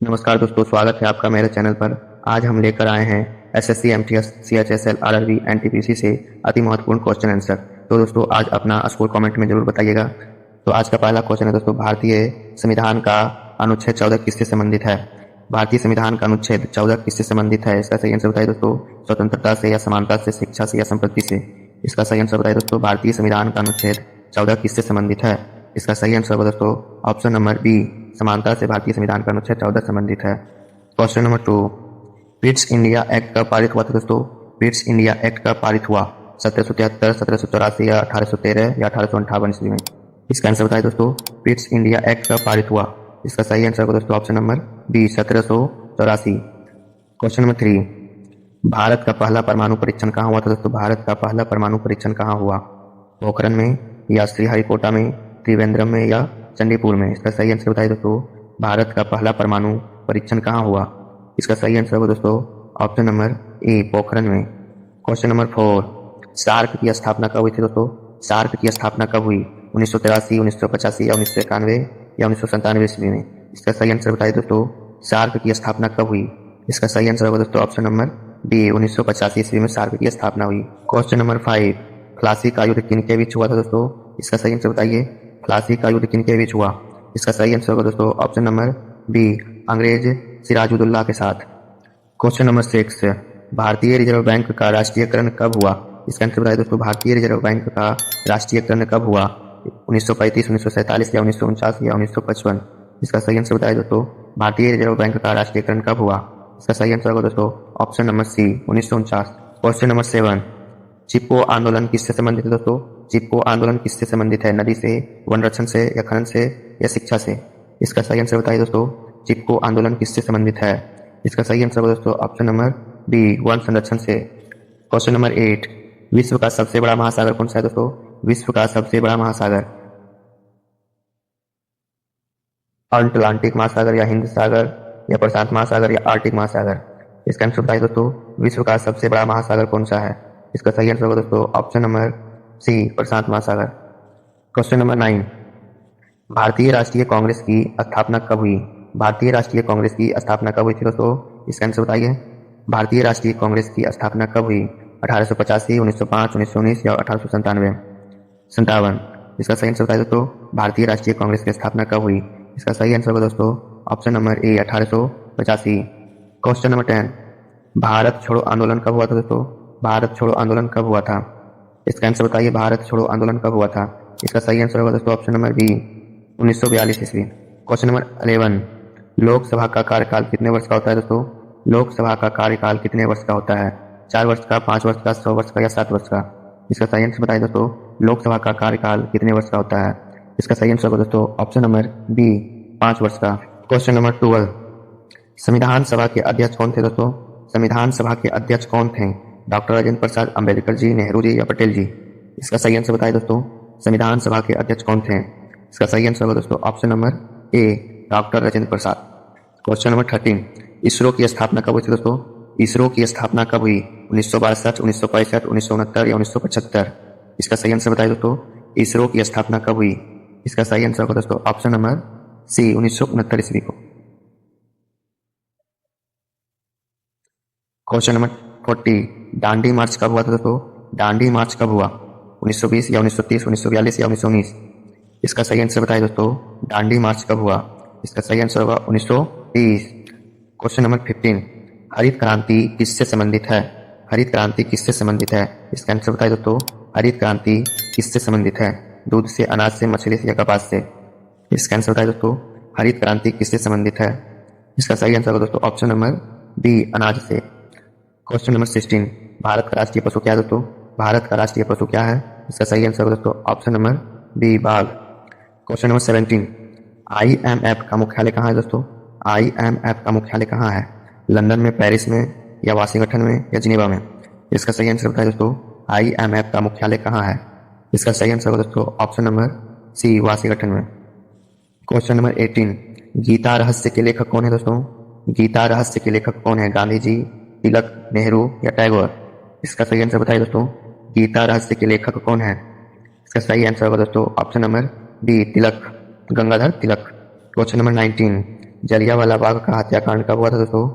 नमस्कार दोस्तों, स्वागत है आपका मेरे चैनल पर। आज हम लेकर आए हैं SSC, MTS, CHSL, RRB, NTPC से अति महत्वपूर्ण क्वेश्चन आंसर। तो दोस्तों आज अपना स्कोर कमेंट में जरूर बताइएगा। तो आज का पहला क्वेश्चन है दोस्तों, भारतीय संविधान का अनुच्छेद 14 किससे संबंधित है? भारतीय संविधान का अनुच्छेद 14 किससे संबंधित है? इसका सही आंसर बताइए दोस्तों। स्वतंत्रता से या समानता से, शिक्षा से या संपत्ति से? इसका सही आंसर बताइए दोस्तों। भारतीय संविधान का अनुच्छेद 14 किससे संबंधित है? इसका सही आंसर होगा दोस्तों ऑप्शन नंबर बी, समानता से भारतीय संविधान का अनुच्छेद 14 संबंधित है। Question number 2, Pitt's India act कब पारित हुआ था दोस्तों? पिट्स इंडिया एक्ट कब पारित हुआ? 1773, 1784 या 1813 या 1858 ईस्वी में? इसका आंसर बताइए दोस्तों। पिट्स इंडिया एक्ट कब पारित हुआ? इसका सही आंसर होगा दोस्तों option number B, 1784। Question number 3, Bharat का पहला परमाणु परीक्षण कहाँ हुआ था दोस्तों? भारत का पहला परमाणु परीक्षण कहाँ हुआ? पोखरण में या श्रीहरिकोटा में, त्रिवेंद्रम में या चंडीपुर में? इसका सही आंसर बताइए दोस्तों। भारत का पहला परमाणु परीक्षण कहाँ हुआ? इसका सही आंसर होगा दोस्तों ऑप्शन नंबर ए, पोखरण में। क्वेश्चन नंबर 4, सार्क की स्थापना कब हुई थी दोस्तों? सार्क की स्थापना कब हुई? 1983, 1985 या 1991 या 1997 ईस्वी में? इसका सही आंसर बताइए दोस्तों। सार्क की स्थापना कब हुई? इसका सही आंसर होगा दोस्तों ऑप्शन नंबर बी, 1985 ईस्वी में सार्क की स्थापना हुई। क्वेश्चन नंबर 5, प्लासी का युद्ध किन के बीच हुआ था दोस्तों? इसका सही आंसर बताइए। प्लासी का युद्ध किन के बीच हुआ? इसका सही आंसर होगा दोस्तों ऑप्शन नंबर बी, अंग्रेज सिराजुद्दौला के साथ। क्वेश्चन नंबर 6, भारतीय रिजर्व बैंक का राष्ट्रीयकरण कब हुआ? इसका आंसर बताइए दोस्तों। भारतीय रिजर्व बैंक का राष्ट्रीयकरण कब हुआ? 1935, 1947 या 1949 या 1955? इसका सही आंसर बताइए दोस्तों। भारतीय रिजर्व बैंक का राष्ट्रीयकरण कब हुआ? इसका सही आंसर होगा दोस्तों option number C, 1949। Question number 7, Chipko आंदोलन किससे संबंधित है दोस्तों? चिपको आंदोलन किससे संबंधित है? नदी से, वन रक्षण से या खनन से या शिक्षा से? इसका सही आंसर बताइए दोस्तों। चिपको आंदोलन किससे संबंधित है? इसका सही आंसर होगा दोस्तों ऑप्शन नंबर बी, वन संरक्षण से। क्वेश्चन नंबर 8, विश्व का सबसे बड़ा महासागर कौन सा है दोस्तों? विश्व का सबसे बड़ा महासागर अटलांटिक महासागर या हिंद सागर या प्रशांत महासागर या आर्टिक महासागर? इसका आंसर बताइए दोस्तों। विश्व का सबसे बड़ा महासागर कौन सा है? इसका सही आंसर होगा दोस्तों ऑप्शन नंबर सी, प्रशांत महासागर। क्वेश्चन नंबर 9, भारतीय राष्ट्रीय कांग्रेस की स्थापना कब हुई? भारतीय राष्ट्रीय कांग्रेस की स्थापना कब हुई थी दोस्तों? इसका आंसर बताइए। भारतीय राष्ट्रीय कांग्रेस की स्थापना कब हुई? 1885, 1905, 1919 या 1897? 57। इसका सही आंसर बताइए दोस्तों। भारतीय राष्ट्रीय कांग्रेस की स्थापना कब हुई? इसका सही आंसर होगा दोस्तों option number A, 1885। Question number 10, Bharat छोड़ो आंदोलन कब हुआ था दोस्तों? भारत छोड़ो आंदोलन कब हुआ था? इसका आंसर बताइए। भारत छोड़ो आंदोलन कब हुआ था? इसका सही आंसर होगा दोस्तों ऑप्शन नंबर बी, 1942 ईस्वी। क्वेश्चन नंबर 11, लोकसभा का कार्यकाल कितने वर्ष का होता है दोस्तों? लोकसभा का कार्यकाल कितने वर्ष का होता है? 4 वर्ष का, 5 वर्ष का, 100 वर्ष का या 7 वर्ष का? इसका सही आंसर बताइए दोस्तों। लोकसभा का कार्यकाल कितने वर्ष का होता है? इसका सही आंसर होगा दोस्तों ऑप्शन नंबर बी, 5 वर्ष का। क्वेश्चन नंबर 12, संविधान सभा के अध्यक्ष कौन थे दोस्तों? संविधान सभा के अध्यक्ष कौन थे? डॉक्टर राजेंद्र प्रसाद, अंबेडकर जी, नेहरू जी या पटेल जी? इसका सही आंसर बताइए दोस्तों। संविधान सभा के अध्यक्ष कौन थे? इसका सही आंसर होगा दोस्तों option number A, doctor Rajendra Prasad. Question number 13, ISRO की स्थापना कब हुई थी दोस्तों? इसरो की स्थापना कब हुई? 1962, 1965, 1969 या 1975? इसका सही आंसर बताइए दोस्तों। इसरो की स्थापना कब हुई? इसका सही आंसर होगा दोस्तों ऑप्शन नंबर सी, 1969 ईस्वी को। क्वेश्चन नंबर 40, दांडी मार्च कब हुआ था दोस्तों? दांडी मार्च कब हुआ? 1920 या 1930, 1942 या 1919? इसका सही आंसर बताइए दोस्तों। दांडी मार्च कब हुआ? इसका सही आंसर होगा 1930। क्वेश्चन नंबर 15, हरित क्रांति किससे संबंधित है? हरित क्रांति किससे संबंधित है? इसका आंसर बताइए दोस्तों। हरित क्रांति किससे संबंधित है? दूध से, अनाज से, मछली से या कपास से? इसका आंसर बताइए दोस्तों। हरित क्रांति किससे संबंधित है? इसका सही आंसर होगा दोस्तों ऑप्शन नंबर बी, अनाज से। क्वेश्चन नंबर 16, भारत का राष्ट्रीय पशु क्या है दोस्तों? भारत का राष्ट्रीय पशु क्या है? इसका सही आंसर होगा दोस्तों ऑप्शन नंबर बी, बाघ। क्वेश्चन नंबर 17, IMF का मुख्यालय कहाँ है दोस्तों? IMF का मुख्यालय कहाँ है? लंदन में, पेरिस में या वाशिंगटन में या जिनेवा में? इसका सही आंसर बताइए दोस्तों। IMF का मुख्यालय कहाँ है? इसका सही आंसर होगा दोस्तों ऑप्शन नंबर सी, वाशिंगटन में। क्वेश्चन नंबर 18, गीता रहस्य के लेखक कौन है दोस्तों? गीता रहस्य के लेखक कौन है? गांधी जी, तिलक, नेहरू या टैगोर? इसका सही आंसर बताइए दोस्तों। गीता रहस्य के लेखक कौन है? इसका सही आंसर होगा दोस्तों ऑप्शन नंबर बी, तिलक, गंगाधर तिलक। क्वेश्चन नंबर 19, जलियांवाला बाग का हत्याकांड कब हुआ था दोस्तों?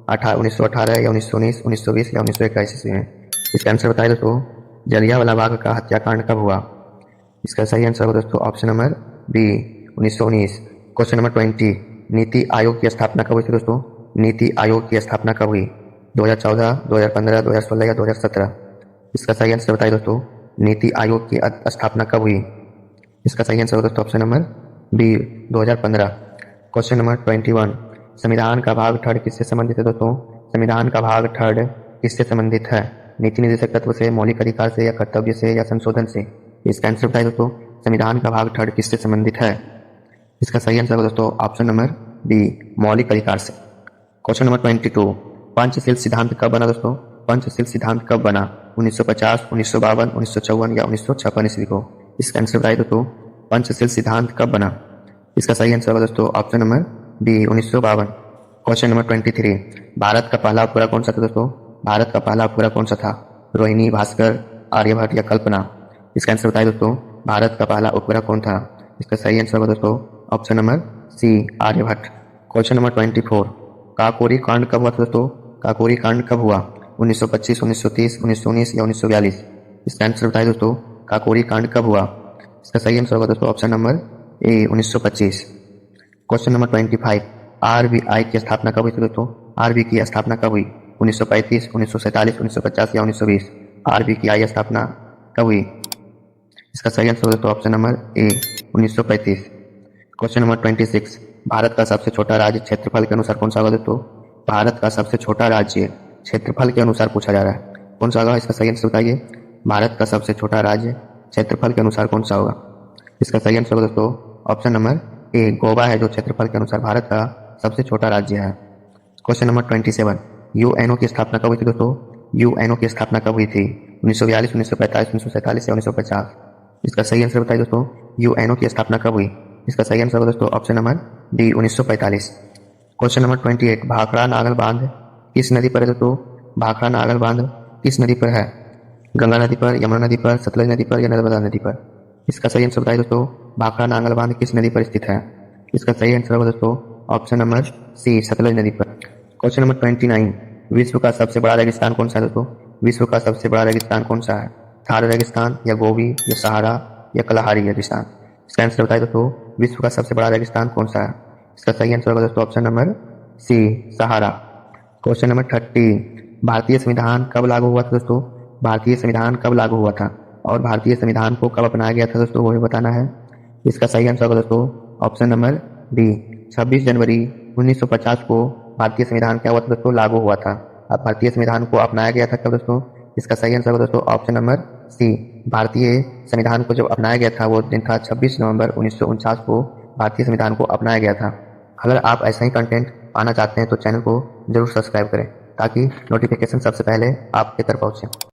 1918 या 1919, 1920 या 1921 ईस्वी में। इसका आंसर बताइए दोस्तों, जलियांवाला बाग का हत्याकांड कब हुआ? इसका सही आंसर होगा दोस्तों option number B 1919। Question number 20, NITI आयोग की स्थापना कब हुई थी दोस्तों? नीति आयोग की स्थापना कब हुई? 2014, 2015, 2016 या 2017? इसका सही आंसर बताइए दोस्तों, नीति आयोग की स्थापना कब हुई? इसका सही आंसर होगा दोस्तों option number B 2015। Question number 21, संविधान का भाग थर्ड किससे संबंधित है दोस्तों? संविधान का भाग थर्ड किससे संबंधित है? नीति निर्देशक तत्व से, मौलिक अधिकार से या कर्तव्य से या संशोधन से? इसका आंसर बताइए दोस्तों, संविधान का भाग थर्ड किससे संबंधित है? इसका सही आंसर होगा दोस्तों ऑप्शन नंबर बी मौलिक अधिकार से। क्वेश्चन नंबर 22, पंचशील सिद्धांत कब बना दोस्तों? पंचशील सिद्धांत कब बना? 1950, 1952, 1954 या 1956 ईस्वी को? इसका आंसर बताइए दोस्तों, पंचशील सिद्धांत कब बना? इसका सही आंसर होगा दोस्तों option number B 1952। Question number 23, Bharat का पहला उपग्रह कौन सा था दोस्तों? भारत का पहला उपग्रह कौन सा था? रोहिणी, भास्कर, आर्यभट्ट या कल्पना? इसका आंसर बताइए दोस्तों, भारत का पहला उपग्रह कौन था? इसका सही आंसर होगा दोस्तों option number C Aryabhata. Question number 24, Kakori कांड कब हुआ था दोस्तों? काकोरी कांड कब हुआ? 1925, 1930, 1919 या 1942? इसका आंसर बताइए दोस्तों, काकोरी कांड कब हुआ? इसका सही आंसर होगा दोस्तों option number A 1925। Question number 25, RBI की स्थापना कब हुई थी दोस्तों? आरबीआई की स्थापना कब हुई? 1935, 1947, 1950 या 1920? आरबीआई की स्थापना कब हुई? इसका सही आंसर होगा दोस्तों option number A 1935। Question number 26, Bharat का सबसे छोटा राज्य क्षेत्रफल के अनुसार कौन सा होगा दोस्तों? भारत का सबसे छोटा राज्य क्षेत्रफल के अनुसार पूछा जा रहा है, कौन सा होगा? इसका सही आंसर बताइए, भारत का सबसे छोटा राज्य क्षेत्रफल के अनुसार कौन सा होगा? इसका सही आंसर होगा दोस्तों ऑप्शन नंबर ए गोवा है, जो क्षेत्रफल के अनुसार भारत का सबसे छोटा राज्य है। क्वेश्चन नंबर 27, यूएनओ की स्थापना कब हुई थी दोस्तों? यूएनओ की स्थापना कब हुई थी? 1942, 1945, 1947 या 1950? इसका सही आंसर बताइए दोस्तों, यूएनओ की स्थापना कब हुई? इसका सही आंसर होगा दोस्तों option number D 1945। Question number 28, Bhakra Nangal बांध किस नदी पर है दोस्तों? भाखड़ा नागल बांध किस नदी पर है? गंगा नदी पर, यमुना नदी पर, सतलज नदी पर या नर्मदा नदी पर? इसका सही आंसर बताइए दोस्तों, भाखड़ा नागल बांध किस नदी पर स्थित है? इसका सही आंसर होगा दोस्तों ऑप्शन नंबर सी सतलज नदी पर। क्वेश्चन नंबर 29, विश्व का सबसे बड़ा रेगिस्तान कौन सा है दोस्तों? विश्व का सबसे बड़ा रेगिस्तान कौन सा है? थार रेगिस्तान या गोबी या सहारा या कलाहारी रेगिस्तान? इसका आंसर बताइए दोस्तों, विश्व का सबसे बड़ा रेगिस्तान कौन सा है? इसका सही आंसर होगा दोस्तों ऑप्शन नंबर सी सहारा। क्वेश्चन नंबर 30, भारतीय संविधान कब लागू हुआ था दोस्तों? भारतीय संविधान कब लागू हुआ था और भारतीय संविधान को कब अपनाया गया था दोस्तों, वो भी बताना है। इसका सही आंसर होगा दोस्तों ऑप्शन नंबर डी 26 जनवरी 1950 को भारतीय संविधान क्या हुआ था दोस्तों? लागू हुआ था। अब भारतीय संविधान को अपनाया गया था कब दोस्तों? इसका सही आंसर होगा दोस्तों ऑप्शन नंबर सी, भारतीय संविधान को जब अपनाया गया था वो दिन था 26 नवंबर 1949 को भारतीय संविधान को अपनाया गया था। अगर आप ऐसा ही कंटेंट पाना चाहते हैं तो चैनल को जरूर सब्सक्राइब करें ताकि नोटिफिकेशन सबसे पहले आपके तक पहुंचे।